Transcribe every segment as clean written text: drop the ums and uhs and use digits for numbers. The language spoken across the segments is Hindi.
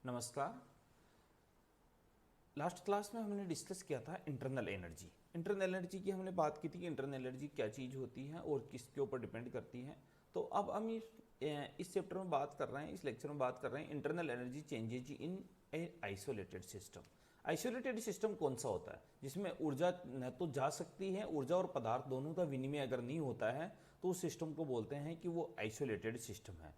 नमस्कार। लास्ट क्लास में हमने डिस्कस किया था इंटरनल एनर्जी। इंटरनल एनर्जी की हमने बात की थी कि इंटरनल एनर्जी क्या चीज़ होती है और किसके ऊपर डिपेंड करती है। तो अब हम इस चैप्टर में बात कर रहे हैं, इस लेक्चर में बात कर रहे हैं internal energy changes in A isolated system. Isolated system कौन सा होता है? जिसमें ऊर्जा न तो जा सकती है, ऊर्जा और पदार्थ दोनों का विनिमय अगर नहीं होता है तो उस सिस्टम को बोलते हैं कि वो आइसोलेटेड सिस्टम है।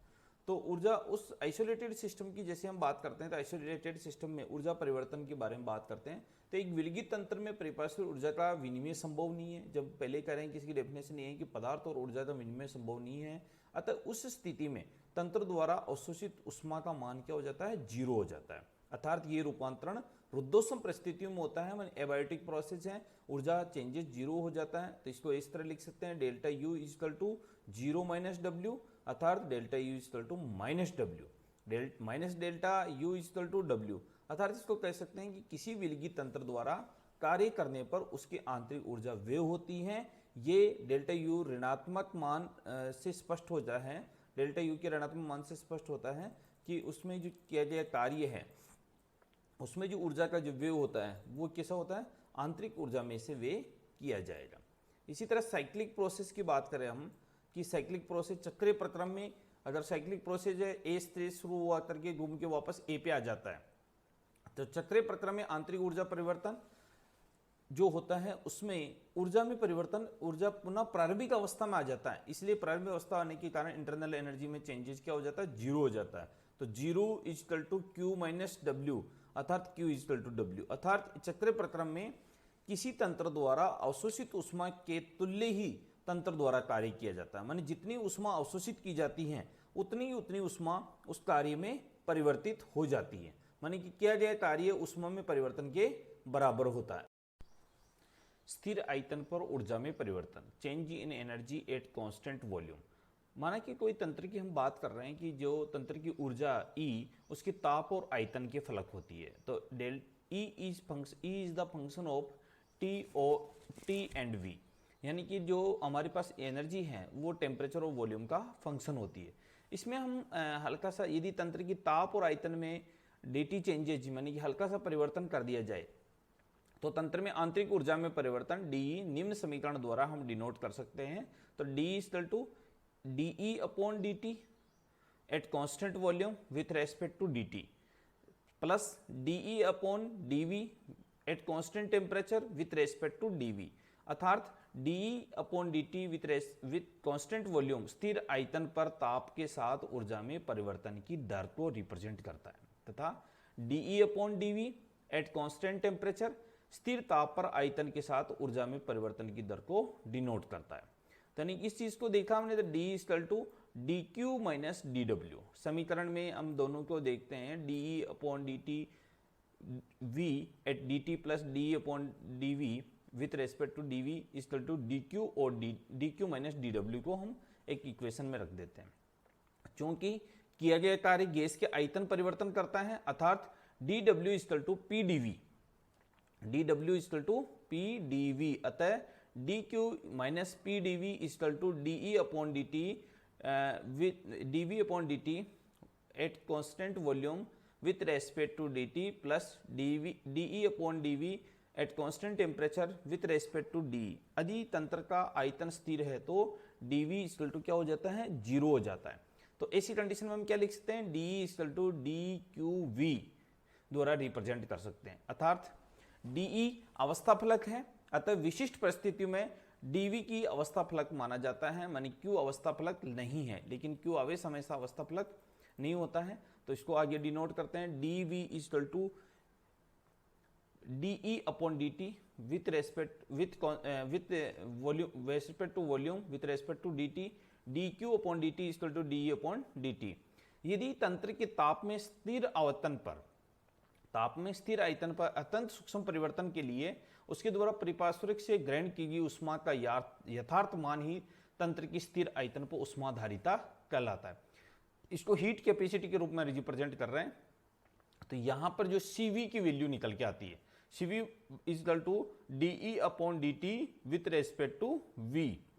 तो ऊर्जा उस आइसोलेटेड सिस्टम की जैसे हम बात करते हैं तो आइसोलेटेड सिस्टम में ऊर्जा परिवर्तन के बारे में बात करते हैं। तो एक विलगित तंत्र में परिपार्श्विक ऊर्जा का विनिमय संभव नहीं है। जब पहले कह रहे हैं, किसी की डेफिनेशन ये है कि पदार्थ और ऊर्जा का विनिमय संभव नहीं है, अतः उस स्थिति में तंत्र द्वारा अवशोषित ऊष्मा का मान क्या हो जाता है? जीरो हो जाता है। अर्थात ये रूपांतरण रुद्धोष्म परिस्थितियों में होता है, मतलब एबायोटिक प्रोसेस है, ऊर्जा चेंजेस जीरो हो जाता है। तो इसको इस तरह लिख सकते हैं, delta U equal to zero minus W, अर्थात delta U equal to minus W, minus delta U equal to W. अर्थात इसको कह सकते हैं कि किसी विलगित तंत्र द्वारा कार्य करने पर उसकी आंतरिक ऊर्जा वे होती है। ये डेल्टा यू ऋणात्मक मान से स्पष्ट होता है, डेल्टा यू के ऋणात्मक मान से स्पष्ट होता है कि उसमें जो किया गया कार्य है उसमें जो ऊर्जा का जो व्यय होता है वो कैसा होता है? आंतरिक ऊर्जा में से व्यय किया जाएगा। इसी तरह साइक्लिक प्रोसेस की बात करें हम कि साइक्लिक प्रोसेस चक्रीय प्रक्रम में अगर साइक्लिक प्रोसेस है ए से शुरू हुआ करके घूम के वापस ए पे आ जाता है, तो चक्रीय प्रक्रम में आंतरिक ऊर्जा परिवर्तन जो होता है उसमें ऊर्जा में परिवर्तन, ऊर्जा पुनः प्रारंभिक अवस्था में आ जाता है। इसलिए प्रारंभिक अवस्था आने के कारण इंटरनल एनर्जी में चेंजेस क्या हो जाता है? जीरो हो जाता है। तो zero equal to q minus W, अर्थात क्यू इजकल टू डब्ल्यू। अर्थात चक्रीय प्रक्रम में किसी तंत्र द्वारा अवशोषित ऊष्मा के तुल्य ही तंत्र द्वारा कार्य किया जाता है। माने जितनी ऊष्मा अवशोषित की जाती है उतनी ऊष्मा उस कार्य में परिवर्तित हो जाती है। माने कि किया गया कार्य ऊष्मा में परिवर्तन के बराबर होता है। स्थिर आयतन पर ऊर्जा में परिवर्तन, change in energy at constant volume. माना कि कोई तंत्र की हम बात कर रहे हैं कि जो तंत्र की ऊर्जा E उसके ताप और आयतन के फलक होती है। तो del E is the function of T and V, यानी कि जो हमारे पास एनर्जी है वो टेम्परेचर और वॉल्यूम का फंक्शन होती है। इसमें हम हल्का सा यदि तंत्र की ताप और आयतन में dt चेंजेज यानी कि हल्का सा परिवर्तन कर दिया जाए तो तंत्र में आंतरिक ऊर्जा में परिवर्तन डी निम्न समीकरण द्वारा हम डिनोट कर सकते हैं। तो D equal to dE upon dt at constant volume with respect to dt plus dE upon dV at constant temperature with respect to dV। अर्थात dE upon dt with constant volume स्थिर आयतन पर ताप के साथ ऊर्जा में परिवर्तन की दर को रिप्रेजेंट करता है, तथा dE upon dV at constant temperature स्थिर ताप पर आयतन के साथ ऊर्जा में परिवर्तन की दर को डिनोट करता है। यानी इस चीज को देखा हमने तो D equal to D Q minus D W. समीकरण में हम दोनों को देखते हैं, D upon D T V at D T plus D upon D V with respect to D V equal to D Q और D Q minus D W को हम एक इक्वेशन में रख देते हैं। क्योंकि किया गया कार्य गैस के आयतन परिवर्तन करता है, अर्थात D W equal to P D V, D W equal to P D V. अतः D Q minus P D V equal to D E upon D T D V upon D T at constant volume with respect to D T plus D E upon D V at constant temperature with respect to D. यदि तंत्र का आयतन स्थिर है तो डी वी इक्वल टू क्या हो जाता है? जीरो हो जाता है। तो ऐसी कंडीशन में हम क्या लिख सकते हैं? D equal to D q v द्वारा रिप्रेजेंट कर सकते हैं। अर्थात डी अवस्था फलक है, अतः विशिष्ट परिस्थितियों में dV की अवस्था फलक माना जाता है, मानी Q अवस्था फलक नहीं है, लेकिन Q आवेश हमेशा अवस्था फलक नहीं होता है। तो इसको आगे डिनोट करते हैं, dV equal to dE upon dt with respect volume respect to volume with respect to dt, dQ upon dt equal to dE upon dt। यदि तंत्र के ताप में स्थिर आयतन पर अत्यंत सूक्ष्म परिवर्तन के लिए उसके द्वारा परिपार्श्विक से ग्रहण की गई ऊष्मा का यथार्थ मान ही तंत्र की स्थिर आयतन पर ऊष्माधारिता कहलाता है। इसको हीट कैपेसिटी के रूप में रिप्रेजेंट कर रहे हैं। तो यहां पर जो Cv की वैल्यू निकल के आती है, Cv equal to dE upon dt with respect to V,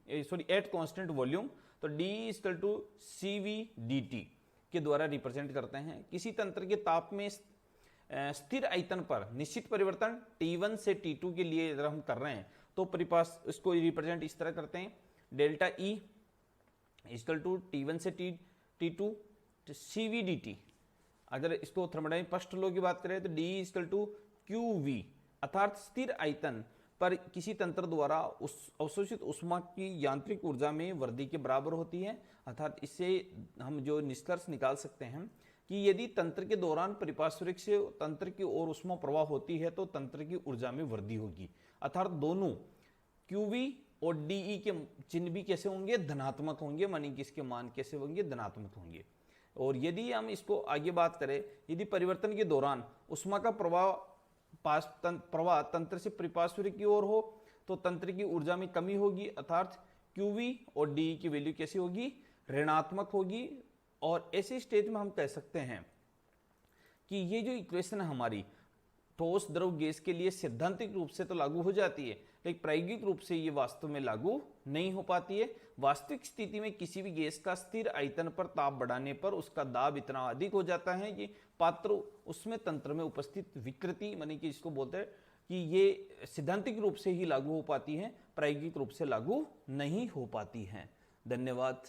at constant volume. तो dE equal to Cv dt के द्वारा रिप्रेजेंट करते हैं। किसी तंत्र के ताप में स्थिर आयतन पर निश्चित परिवर्तन T1 से T2 के लिए अगर हम कर रहे हैं तो परिपास इसको रिप्रेजेंट इस तरह करते हैं, delta E equal to T1 से T2 CVDT। अगर इसको थर्मोडायनामिक फर्स्ट लॉ की बात करें तो D इक्वल टू QV, अर्थात स्थिर आयतन पर किसी तंत्र द्वारा उस अवशोषित ऊष्मा की यांत्रिक ऊर्जा में वृद्धि के बराबर होती है। अर्थात इससे हम जो निष्कर्ष निकाल सकते हैं कि यदि तंत्र के दौरान परिपार्श्विक से तंत्र की ओर ऊष्मा प्रवाह होती है तो तंत्र की ऊर्जा में वृद्धि होगी। अर्थात दोनों QV और DE के चिन्ह भी कैसे होंगे, धनात्मक होंगे, मानी कि इसके मान कैसे होंगे, धनात्मक होंगे। और यदि हम इसको आगे बात करें, यदि परिवर्तन के दौरान ऊष्मा का प्रवाह तंत्र से परिपार्श्विक की ओर हो तो तंत्र की ऊर्जा में कमी होगी, अर्थात QV और DE की वैल्यू कैसी होगी, ऋणात्मक होगी। और ऐसे स्टेज में हम कह सकते हैं कि ये जो इक्वेशन है हमारी ठोस द्रव गैस के लिए सैद्धांतिक रूप से तो लागू हो जाती है, लेकिन प्रायोगिक रूप से ये वास्तव में लागू नहीं हो पाती है। वास्तविक स्थिति में किसी भी गैस का स्थिर आयतन पर ताप बढ़ाने पर उसका दाब इतना अधिक हो जाता है कि पात्र उसमें तंत्र में उपस्थित विकृति, मानी कि इसको बोलते हैं कि ये सैद्धांतिक रूप से ही लागू हो पाती है, प्रायोगिक रूप से लागू नहीं हो पाती है। धन्यवाद।